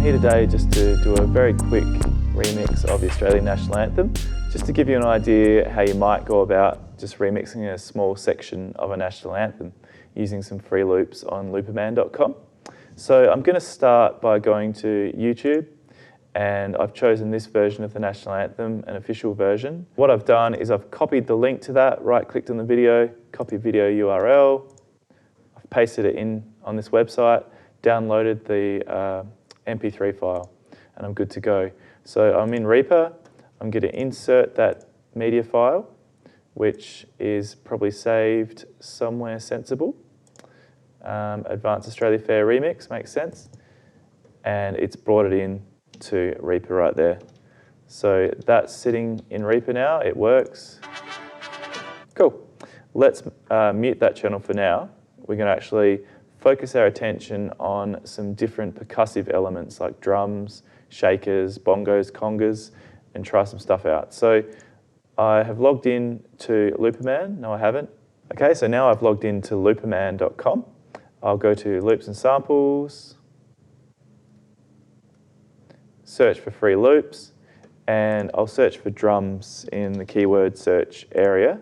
here today just to do a very quick remix of the Australian National Anthem, just to give you an idea how you might go about just remixing a small section of a national anthem using some free loops on looperman.com. So I'm going to start by going to YouTube, and I've chosen this version of the national anthem, an official version. What I've done is I've copied the link to that, right-clicked on the video, copy video URL, I've pasted it in on this website, downloaded the MP3 file, and I'm good to go. So I'm in Reaper, I'm going to insert that media file, which is probably saved somewhere sensible. Advanced Australia Fair Remix makes sense, and it's brought it in to Reaper right there. So that's sitting in Reaper now, it works. Cool. Let's mute that channel for now. We're going to actually focus our attention on some different percussive elements like drums, shakers, bongos, congas, and try some stuff out. So I have logged in to Looperman. No, I haven't. Okay, so now I've logged into looperman.com. I'll go to Loops and Samples, search for free loops, and I'll search for drums in the keyword search area.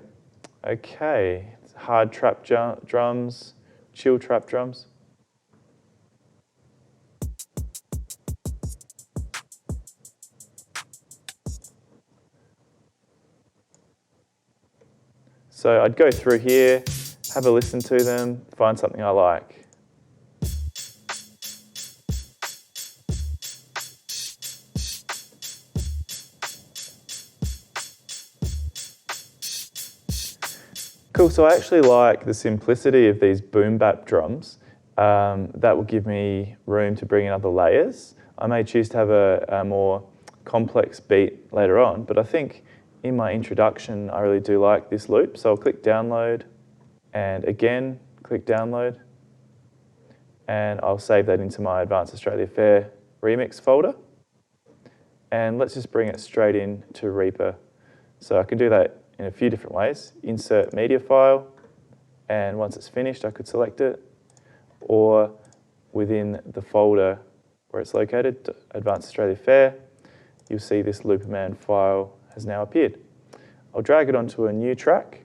Okay, hard trap drums, chill trap drums. So I'd go through here, have a listen to them, find something I like. Cool, so I actually like the simplicity of these boom bap drums. That will give me room to bring in other layers. I may choose to have a more complex beat later on, but I think in my introduction I really do like this loop. So I'll click download, and again click download, and I'll save that into my Advanced Australia Fair remix folder. And let's just bring it straight in to Reaper. So I can do that in a few different ways. Insert media file, and once it's finished I could select it, or within the folder where it's located, Advanced Australia Fair, you'll see this Looperman file has now appeared. I'll drag it onto a new track,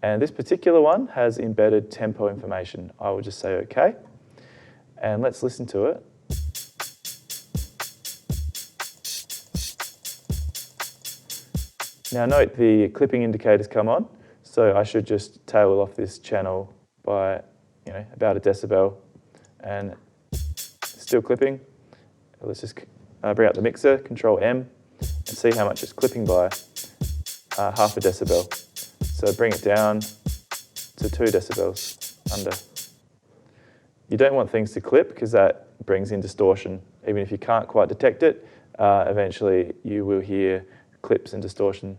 and this particular one has embedded tempo information. I will just say OK, and let's listen to it. Now note the clipping indicators come on, so I should just tail off this channel by about a decibel, and still clipping. Let's just bring out the mixer, Control M, and see how much it's clipping by, half a decibel. So bring it down to 2 decibels under. You don't want things to clip because that brings in distortion. Even if you can't quite detect it, eventually you will hear clips and distortion.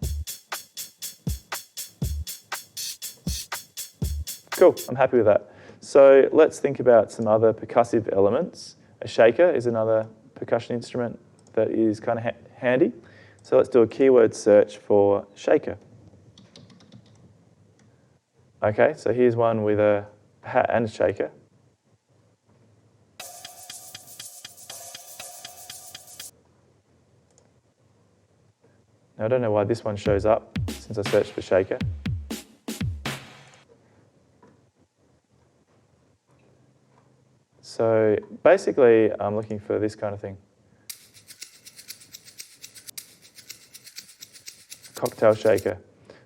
Cool, I'm happy with that. So let's think about some other percussive elements. A shaker is another percussion instrument that is kind of handy. So let's do a keyword search for shaker. Okay, so here's one with a hat and a shaker. Now I don't know why this one shows up since I searched for shaker. So basically I'm looking for this kind of thing. Cocktail shaker.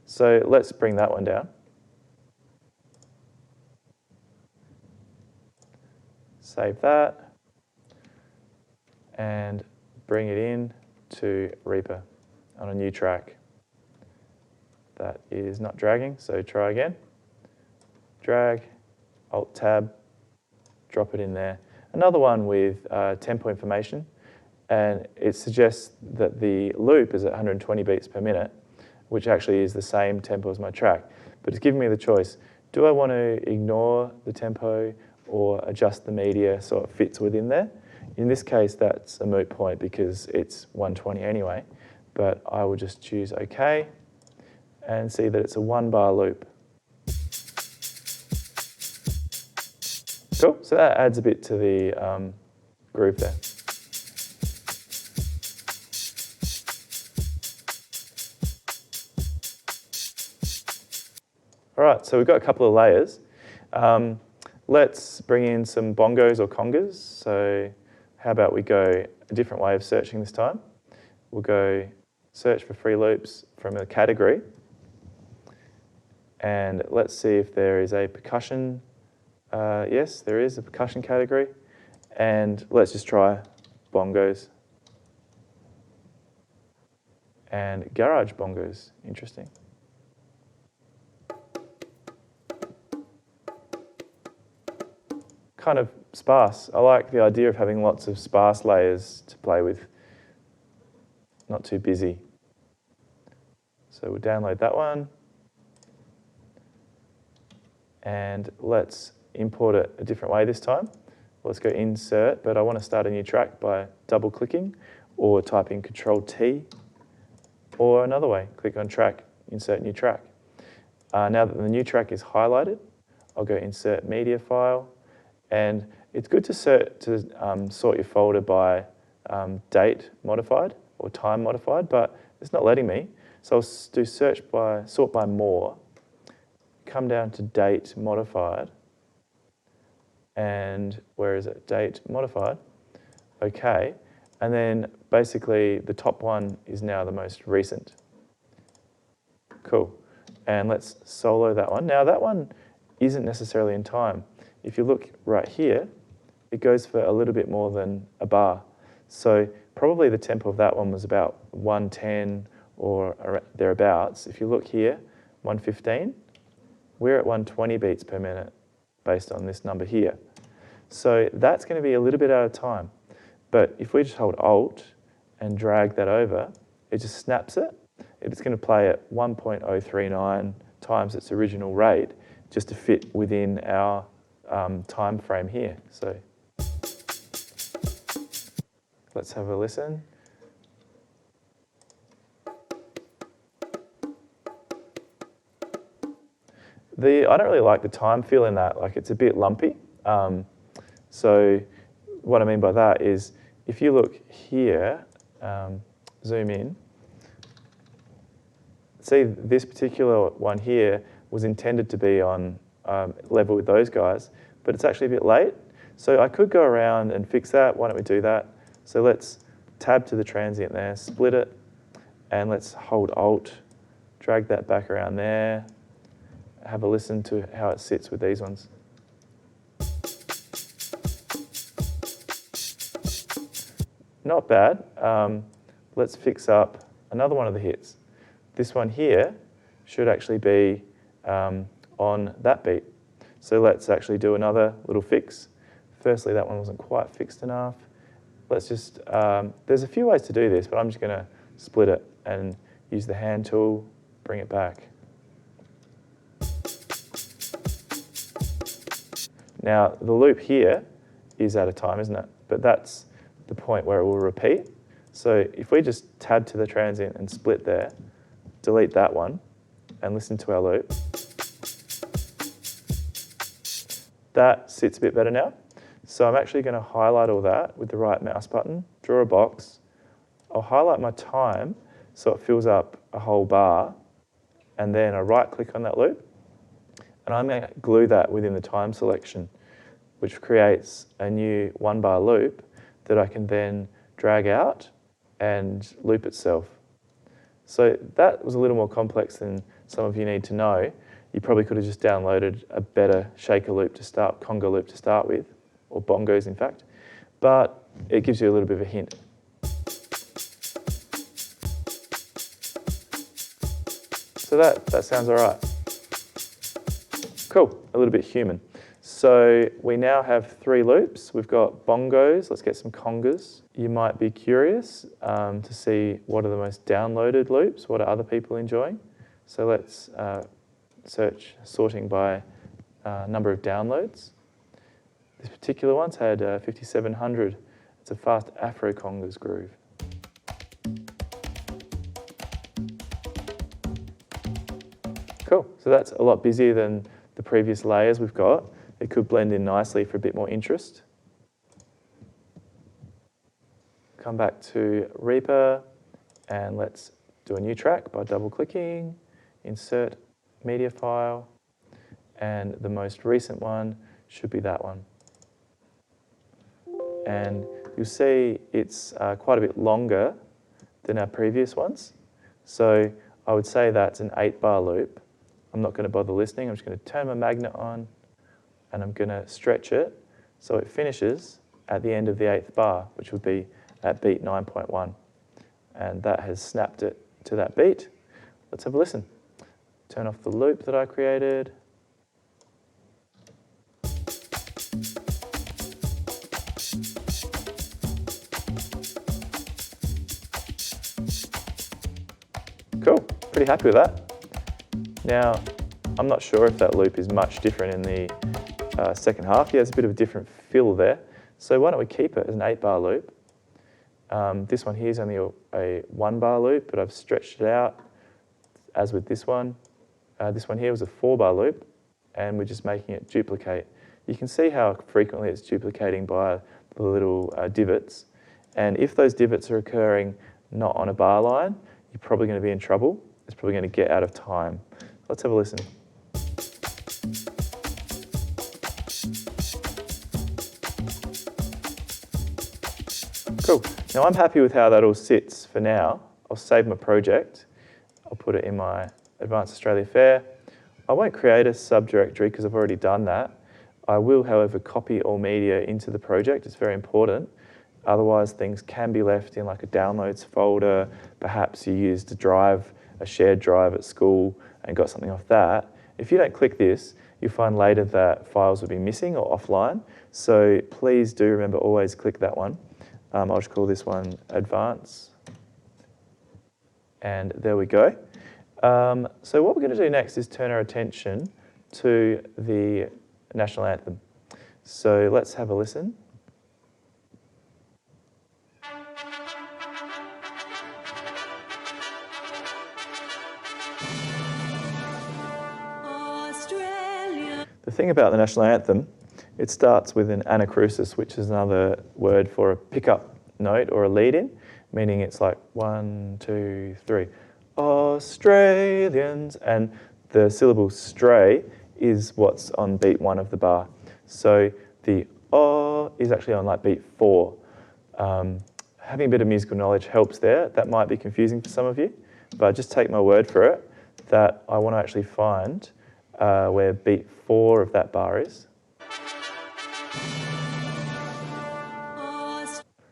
So let's bring that one down. Save that and bring it in to Reaper on a new track. That is not dragging, so try again. Drag, Alt-Tab, drop it in there. Another one with tempo information, and it suggests that the loop is at 120 beats per minute, which actually is the same tempo as my track. But it's giving me the choice. Do I want to ignore the tempo or adjust the media so it fits within there? In this case, that's a moot point because it's 120 anyway. But I will just choose OK and see that it's a 1-bar loop. Cool, so that adds a bit to the groove there. All right, so we've got a couple of layers. Let's bring in some bongos or congas. So how about we go a different way of searching this time? We'll go search for free loops from a category. And let's see if there is a percussion. Yes, there is a percussion category. And let's just try bongos. And garage bongos, interesting. Kind of sparse. I like the idea of having lots of sparse layers to play with. Not too busy. So we'll download that one. And let's import it a different way this time. Let's go insert, but I want to start a new track by double clicking or typing Control-T. Or another way, click on track, insert new track. Now that the new track is highlighted, I'll go insert media file. And it's good to sort your folder by date modified or time modified, but it's not letting me. So I'll do sort by more, come down to date modified, and where is it? Date modified. Okay, and then basically the top one is now the most recent. Cool, and let's solo that one. Now that one isn't necessarily in time. If you look right here, it goes for a little bit more than a bar. So probably the tempo of that one was about 110 or thereabouts. If you look here, 115, we're at 120 beats per minute based on this number here. So that's going to be a little bit out of time. But if we just hold Alt and drag that over, it just snaps it. It's going to play at 1.039 times its original rate just to fit within our time frame here. So let's have a listen. I don't really like the time feel in that, like it's a bit lumpy. So what I mean by that is if you look here, zoom in, see this particular one here was intended to be on level with those guys, but it's actually a bit late. So I could go around and fix that. Why don't we do that? So let's tab to the transient there, split it, and let's hold Alt, drag that back around there, have a listen to how it sits with these ones. Not bad. Let's fix up another one of the hits. This one here should actually be on that beat. So let's actually do another little fix. Firstly, that one wasn't quite fixed enough. Let's just, there's a few ways to do this, but I'm just going to split it and use the hand tool, bring it back. Now, the loop here is out of time, isn't it? But that's the point where it will repeat. So if we just tab to the transient and split there, delete that one, and listen to our loop, that sits a bit better now. So I'm actually going to highlight all that with the right mouse button, draw a box. I'll highlight my time so it fills up a whole bar, and then I right-click on that loop, and I'm going to glue that within the time selection, which creates a new one-bar loop that I can then drag out and loop itself. So that was a little more complex than some of you need to know. You probably could have just downloaded a better shaker loop to start, conga loop to start with, or bongos in fact, but it gives you a little bit of a hint. So that sounds all right. Cool, a little bit human. So we now have 3 loops. We've got bongos, let's get some congas. You might be curious to see what are the most downloaded loops, what are other people enjoying. So let's search sorting by number of downloads. This particular one's had 5,700. It's a fast Afro congas groove. Cool, so that's a lot busier than the previous layers we've got. It could blend in nicely for a bit more interest. Come back to Reaper and let's do a new track by double clicking, insert media file, and the most recent one should be that one. And you'll see it's quite a bit longer than our previous ones. So I would say that's an 8-bar loop. I'm not going to bother listening. I'm just going to turn my magnet on and I'm going to stretch it so it finishes at the end of the 8th bar, which would be at beat 9.1. And that has snapped it to that beat. Let's have a listen. Turn off the loop that I created. Cool, pretty happy with that. Now, I'm not sure if that loop is much different in the second half. Yeah, there's a bit of a different feel there. So why don't we keep it as an 8-bar loop. This one here is only a 1-bar loop, but I've stretched it out, as with this one. This one here was a 4-bar loop, and we're just making it duplicate. You can see how frequently it's duplicating by the little divots. And if those divots are occurring not on a bar line, you're probably going to be in trouble. It's probably going to get out of time. Let's have a listen. Cool. Now I'm happy with how that all sits for now. I'll save my project. I'll put it in my Advanced Australia Fair. I won't create a subdirectory because I've already done that. I will, however, copy all media into the project. It's very important. Otherwise, things can be left in like a downloads folder. Perhaps you used a shared drive at school and got something off that. If you don't click this, you'll find later that files will be missing or offline. So please do remember, always click that one. I'll just call this one Advance. And there we go. So what we're going to do next is turn our attention to the National Anthem. So let's have a listen. The thing about the National Anthem, it starts with an anacrusis, which is another word for a pickup note or a lead-in, meaning it's like 1, 2, 3. Australians, and the syllable stray is what's on beat 1 of the bar. So the is actually on like beat 4. Having a bit of musical knowledge helps there. That might be confusing for some of you, but just take my word for it that I want to actually find where beat 4 of that bar is.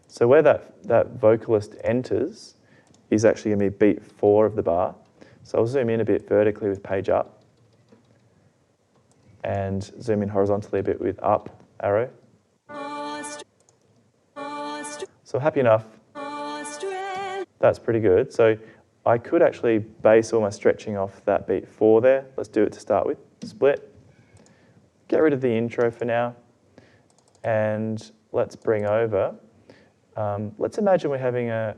So where that vocalist enters is actually going to be beat 4 of the bar. So I'll zoom in a bit vertically with page up and zoom in horizontally a bit with up arrow. So happy enough. That's pretty good. So I could actually base all my stretching off that beat 4 there. Let's do it to start with. Split. Get rid of the intro for now. And let's bring over. Let's imagine we're having a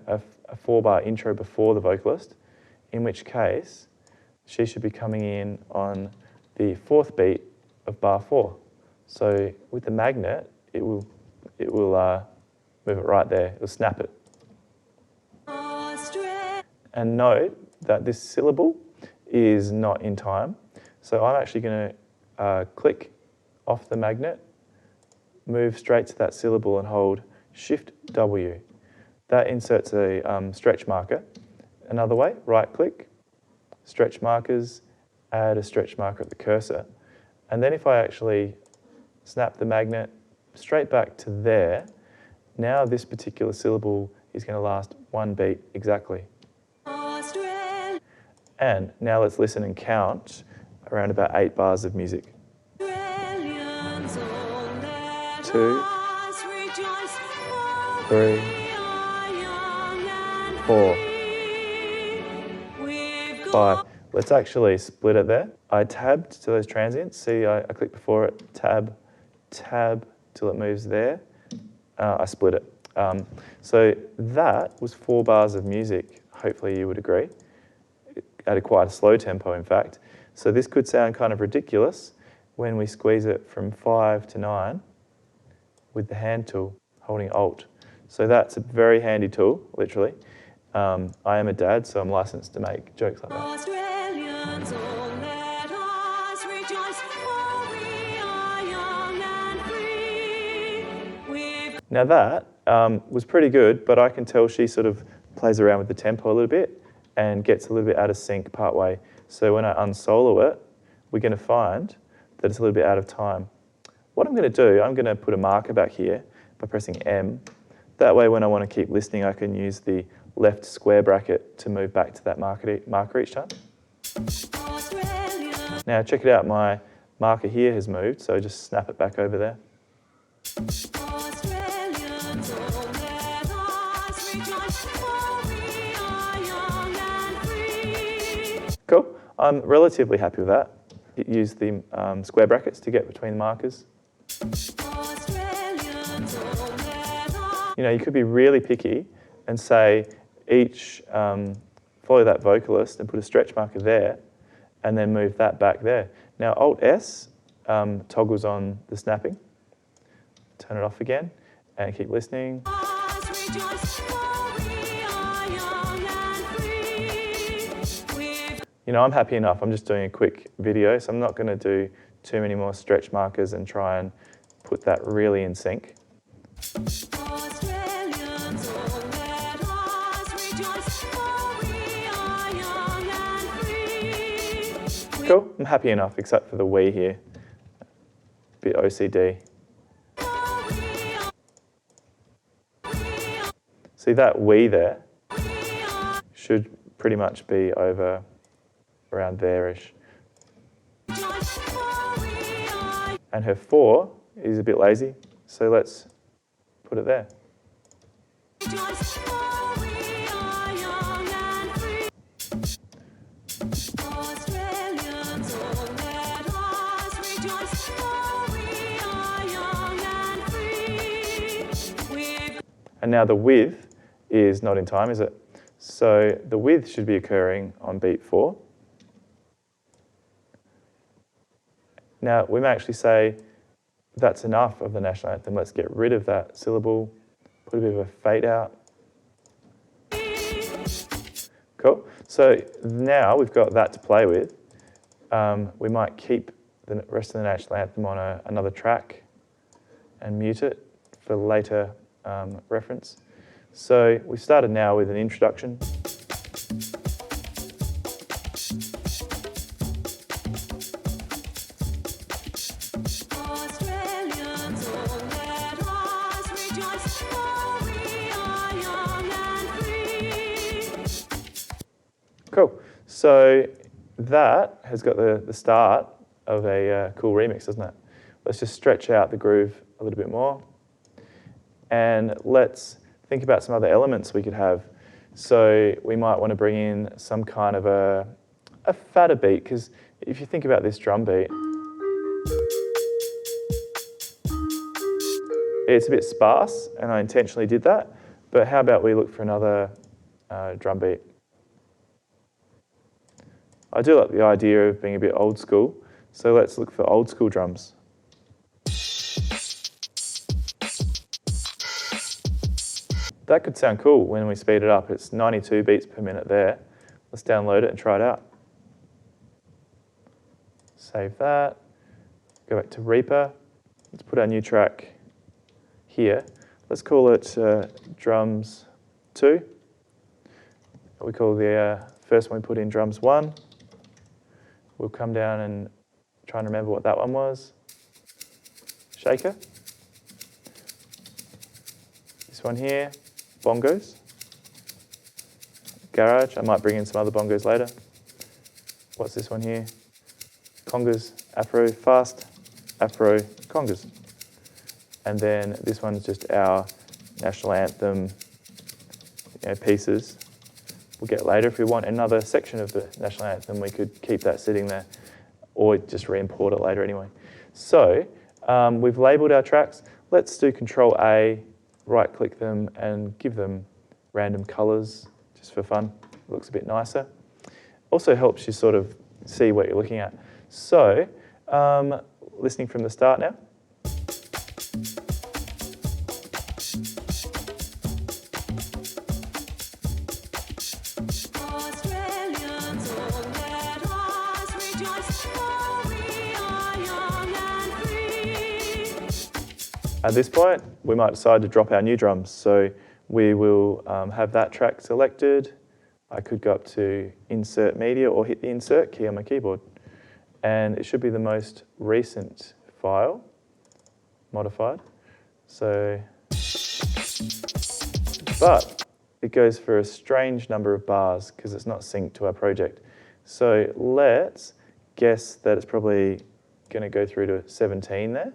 4-bar intro before the vocalist, in which case she should be coming in on the 4th beat of bar 4. So with the magnet, it will move it right there. It will snap it. And note that this syllable is not in time. So I'm actually going to click off the magnet, move straight to that syllable and hold Shift W. That inserts a stretch marker. Another way, right click, stretch markers, add a stretch marker at the cursor. And then if I actually snap the magnet straight back to there, now this particular syllable is going to last 1 beat exactly. And now let's listen and count around about 8 bars of music. 2, 3, 4, 5. Let's actually split it there. I tabbed to those transients. See, I clicked before it, tab, till it moves there. I split it. So that was 4 bars of music, hopefully you would agree, at quite a slow tempo, in fact. So this could sound kind of ridiculous when we squeeze it from 5 to 9 with the hand tool, holding Alt. So that's a very handy tool, literally. I am a dad, so I'm licensed to make jokes like that. Now that was pretty good, but I can tell she sort of plays around with the tempo a little bit and gets a little bit out of sync part way. So when I unsolo it, we're going to find that it's a little bit out of time. What I'm going to do, I'm going to put a marker back here by pressing M. That way when I want to keep listening, I can use the left square bracket to move back to that marker each time. Now check it out, my marker here has moved, so just snap it back over there. Cool, I'm relatively happy with that. Use the square brackets to get between the markers. You know, you could be really picky and say each, follow that vocalist and put a stretch marker there and then move that back there. Now Alt-S toggles on the snapping. Turn it off again and keep listening. You know, I'm happy enough. I'm just doing a quick video, so I'm not going to do too many more stretch markers and try and put that really in sync. Cool, I'm happy enough, except for the we here. Bit OCD. See that we there should pretty much be over around there-ish. And her 4 is a bit lazy, so let's put it there. And now the with is not in time, is it? So the with should be occurring on beat 4. Now we may actually say that's enough of the national anthem. Let's get rid of that syllable, put a bit of a fade out. Cool. So now we've got that to play with. We might keep the rest of the national anthem on another track and mute it for later reference. So we started now with an introduction. Cool. So that has got the start of a cool remix, doesn't it? Let's just stretch out the groove a little bit more. And let's think about some other elements we could have. So we might want to bring in some kind of a fatter beat, because if you think about this drum beat, it's a bit sparse, and I intentionally did that. But how about we look for another drum beat? I do like the idea of being a bit old school, so let's look for old school drums. That could sound cool when we speed it up. It's 92 beats per minute there. Let's download it and try it out. Save that. Go back to Reaper. Let's put our new track here. Let's call it drums 2. We call the first one we put in drums 1. We'll come down and try and remember what that one was. Shaker. This one here, bongos. Garage, I might bring in some other bongos later. What's this one here? Congas, Afro, fast, Afro, congas. And then this one's just our national anthem pieces. We'll get later. If we want another section of the national anthem, we could keep that sitting there or just re-import it later anyway. So we've labelled our tracks. Let's do Control A, right-click them and give them random colours just for fun. It looks a bit nicer. Also helps you sort of see what you're looking at. So listening from the start now. At this point, we might decide to drop our new drums. So we will have that track selected. I could go up to Insert Media or hit the Insert key on my keyboard. And it should be the most recent file, modified. So, but it goes for a strange number of bars because it's not synced to our project. So let's guess that it's probably going to go through to 17 there.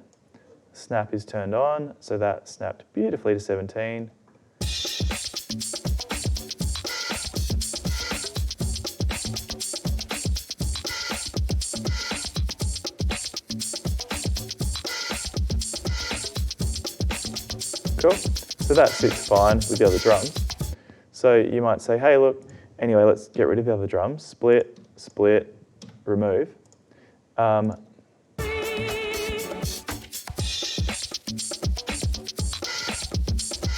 Snap is turned on, so that snapped beautifully to 17. Cool. So that sits fine with the other drums. So you might say, hey, look, anyway, let's get rid of the other drums. Split, split, remove.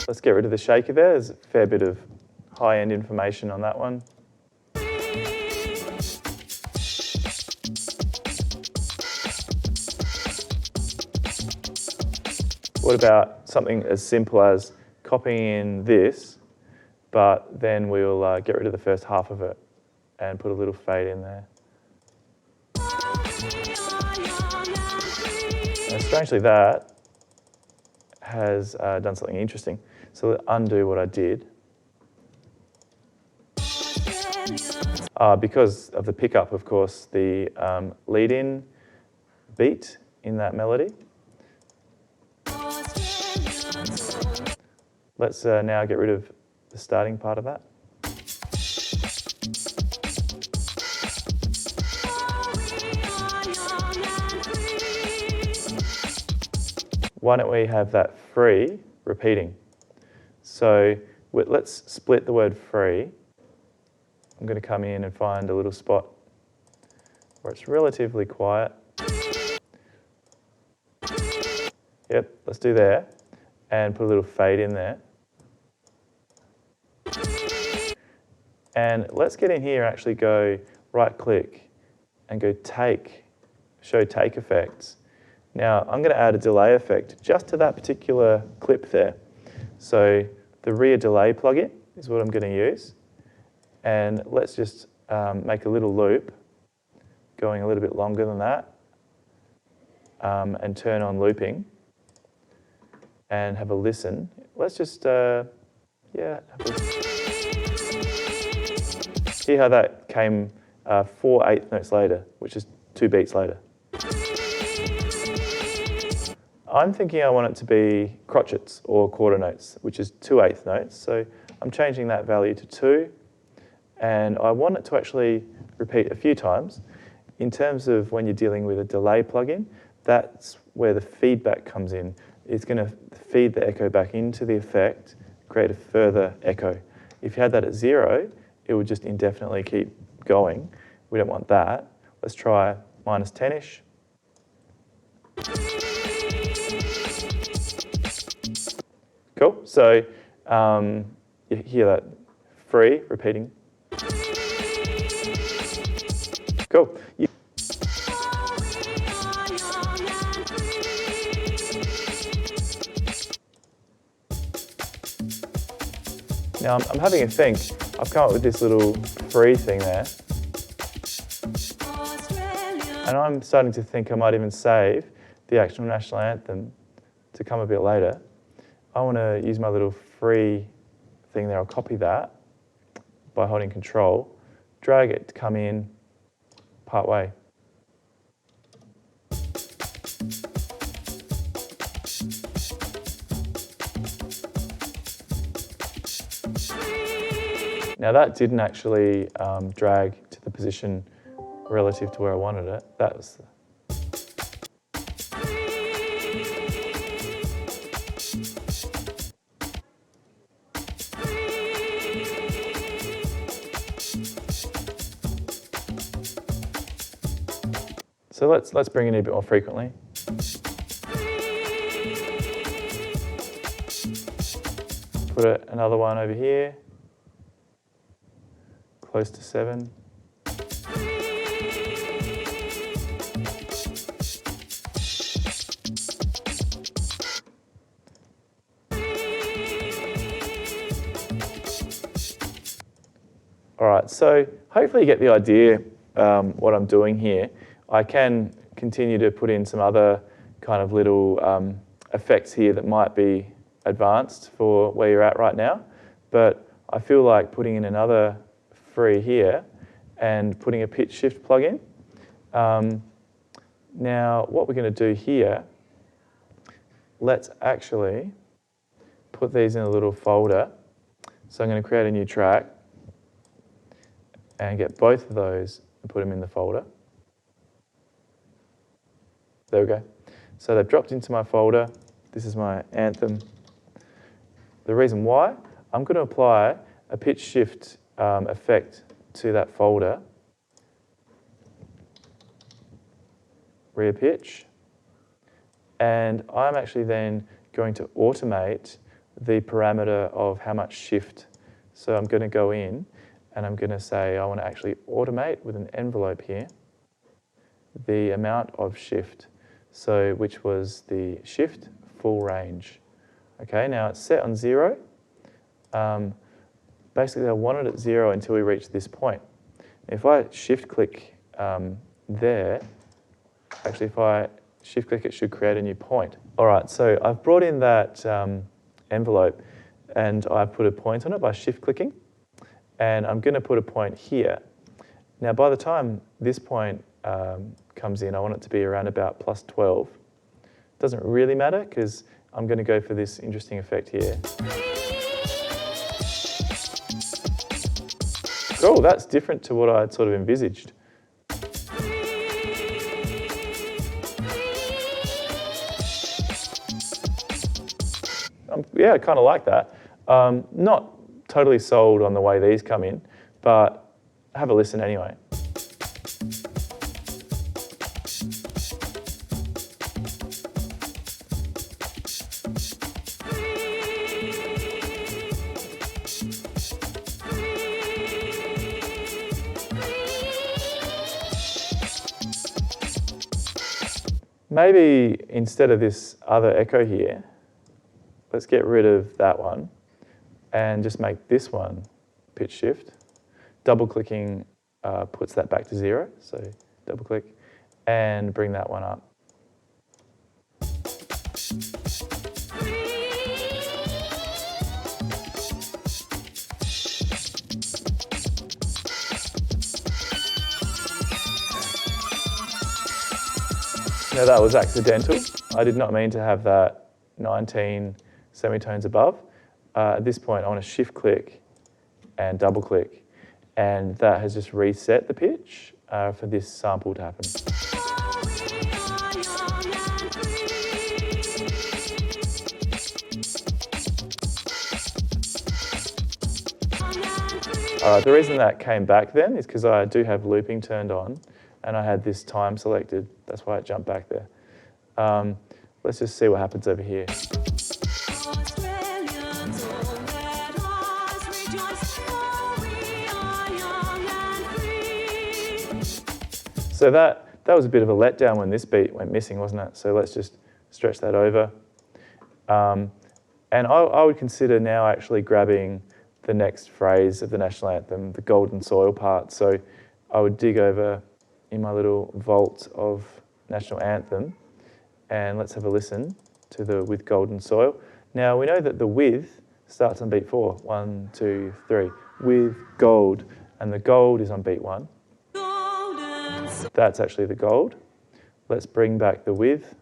Let's get rid of the shaker there. There's a fair bit of high-end information on that one. What about something as simple as copying in this, but then we'll get rid of the first half of it and put a little fade in there. And strangely, that has done something interesting. So let's undo what I did. Because of the pickup, of course, the lead-in beat in that melody. Let's now get rid of the starting part of that. Why don't we have that free repeating? So let's split the word free. I'm going to come in and find a little spot where it's relatively quiet. Yep, let's do there. And put a little fade in there. And let's get in here and actually go right click and go take, show take effects. Now I'm going to add a delay effect just to that particular clip there. So the rear delay plugin is what I'm going to use. And let's just make a little loop going a little bit longer than that and turn on looping and have a listen. Let's just, hear how that came 4 eighth notes later, which is 2 beats later. I'm thinking I want it to be crotchets or quarter notes, which is 2 eighth notes. So I'm changing that value to 2. And I want it to actually repeat a few times. In terms of when you're dealing with a delay plugin, that's where the feedback comes in. It's going to feed the echo back into the effect, create a further echo. If you had that at 0, it would just indefinitely keep going. We don't want that. Let's try minus 10-ish. Cool. So you hear that free repeating. Cool. Now I'm having a think. I've come up with this little free thing there. And I'm starting to think I might even save the actual national anthem to come a bit later. I want to use my little free thing there. I'll copy that by holding Control, drag it to come in part way. Now that didn't actually drag to the position relative to where I wanted it. That was So let's bring it in a bit more frequently. Put another one over here, close to 7. All right, so hopefully you get the idea what I'm doing here. I can continue to put in some other kind of little effects here that might be advanced for where you're at right now, but I feel like putting in another free here and putting a pitch shift plugin. Now, what we're going to do here, let's actually put these in a little folder. So I'm going to create a new track and get both of those and put them in the folder. There we go. So they've dropped into my folder. This is my Anthem. The reason why, I'm going to apply a pitch shift effect to that folder. Rear pitch. And I'm actually then going to automate the parameter of how much shift. So I'm going to go in and I'm going to say I want to actually automate with an envelope here the amount of shift. So which was the shift full range. Okay, now it's set on 0. Basically I want it at 0 until we reach this point. If I shift click there, actually if I shift click it should create a new point. All right, so I've brought in that envelope and I've put a point on it by shift clicking, and I'm going to put a point here. Now by the time this point comes in, I want it to be around about plus 12. Doesn't really matter because I'm going to go for this interesting effect here. Cool, that's different to what I'd sort of envisaged. Yeah, I kind of like that. Not totally sold on the way these come in, but have a listen anyway. Maybe instead of this other echo here, let's get rid of that one and just make this one pitch shift. Double clicking puts that back to 0, so double click and bring that one up. Now that was accidental. I did not mean to have that 19 semitones above. At this point I want to shift click and double click, and that has just reset the pitch for this sample to happen. All right, the reason that came back then is because I do have looping turned on and I had this time selected. That's why it jumped back there. Let's just see what happens over here. So that was a bit of a letdown when this beat went missing, wasn't it? So let's just stretch that over. And I would consider now actually grabbing the next phrase of the National Anthem, the golden soil part. So I would dig over in my little vault of National Anthem, and let's have a listen to the with golden soil. Now we know that the with starts on beat 4. 1, 2, 3. With gold, and the gold is on beat 1. That's actually the gold. Let's bring back the with.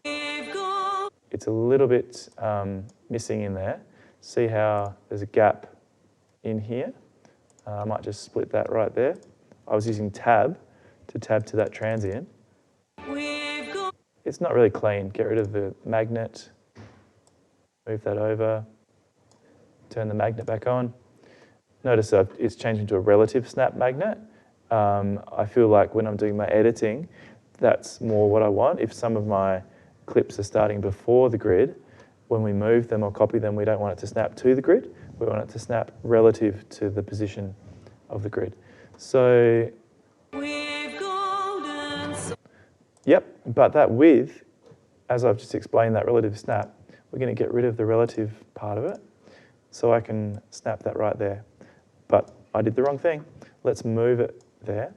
It's a little bit missing in there. See how there's a gap in here? I might just split that right there. I was using tab to that transient. It's not really clean. Get rid of the magnet. Move that over. Turn the magnet back on. Notice that it's changed into a relative snap magnet. I feel like when I'm doing my editing, that's more what I want. If some of my clips are starting before the grid, when we move them or copy them, we don't want it to snap to the grid. We want it to snap relative to the position of the grid. So, yep, but that with, as I've just explained, that relative snap, we're going to get rid of the relative part of it. So I can snap that right there. But I did the wrong thing. Let's move it there.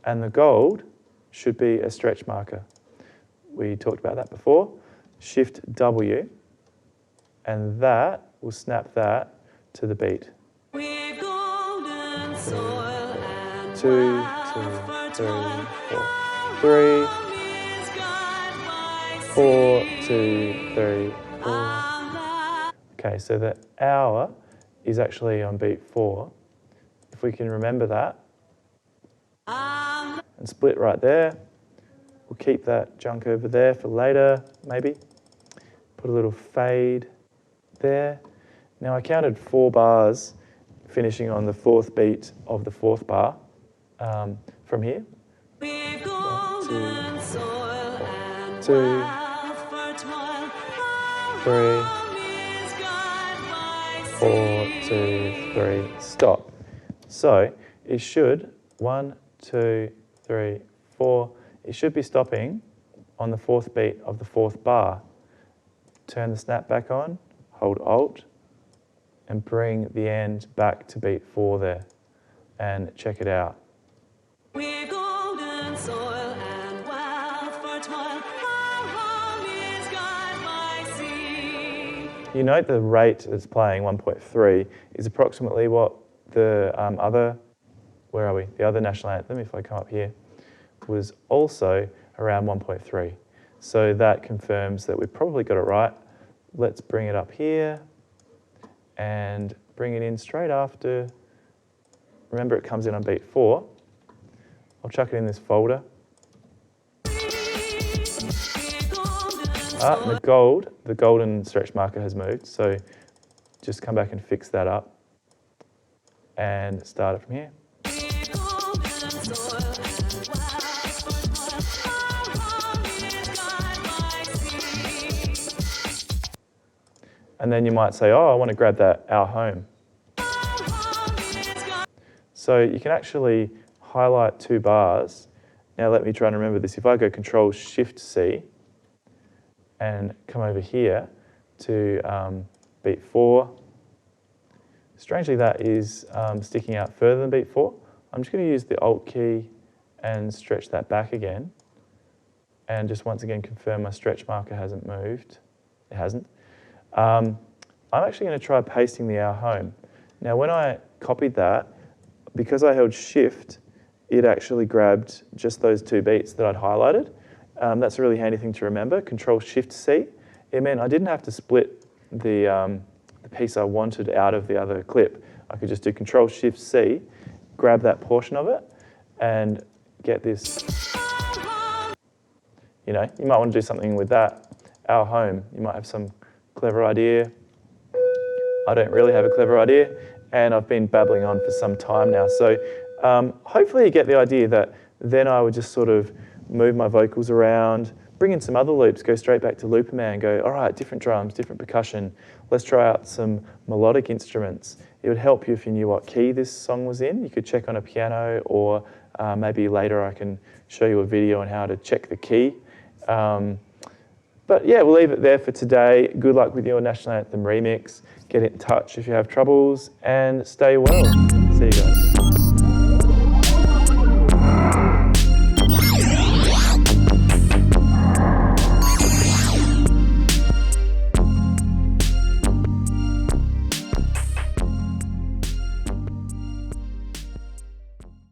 And the gold should be a stretch marker. We talked about that before. Shift W, and that will snap that to the beat. 2, 2, 3, 4, 3, 4, 2, 3, 4. Okay, so the hour is actually on beat 4. If we can remember that and split right there, we'll keep that junk over there for later, maybe. Put a little fade there. Now I counted 4 bars finishing on the 4th beat of the 4th bar from here. 1, 2, 2, 3, 4, 2, 3, stop. So it should, 1, 2, 3, 4, it should be stopping on the 4th beat of the 4th bar. Turn the snap back on, hold Alt, and bring the end back to beat 4 there. And check it out. We've golden soil and wealth for toil. Our home is God by sea. You note the rate that's playing, 1.3, is approximately what the other, where are we? The other national anthem, if I come up here, was also around 1.3. So that confirms that we've probably got it right. Let's bring it up here and bring it in straight after. Remember, it comes in on beat 4. I'll chuck it in this folder. The golden stretch marker has moved, so just come back and fix that up and start it from here. And then you might say, oh, I want to grab that Our Home. So you can actually highlight 2 bars. Now let me try and remember this. If I go Control-Shift-C and come over here to beat 4, strangely that is sticking out further than beat 4. I'm just going to use the Alt key and stretch that back again. And just once again confirm my stretch marker hasn't moved. It hasn't. I'm actually going to try pasting the Our Home. Now when I copied that, because I held Shift, it actually grabbed just those 2 beats that I'd highlighted. That's a really handy thing to remember. Control-Shift-C. It meant I didn't have to split the piece I wanted out of the other clip. I could just do Control-Shift-C, grab that portion of it, and get this. You know, you might want to do something with that. Our Home, you might have some clever idea. I don't really have a clever idea, and I've been babbling on for some time now. So hopefully you get the idea that then I would just sort of move my vocals around, bring in some other loops, go straight back to Looperman, go, all right, different drums, different percussion. Let's try out some melodic instruments. It would help you if you knew what key this song was in. You could check on a piano, or maybe later I can show you a video on how to check the key. But yeah, we'll leave it there for today. Good luck with your National Anthem remix. Get in touch if you have troubles, and stay well. See you guys.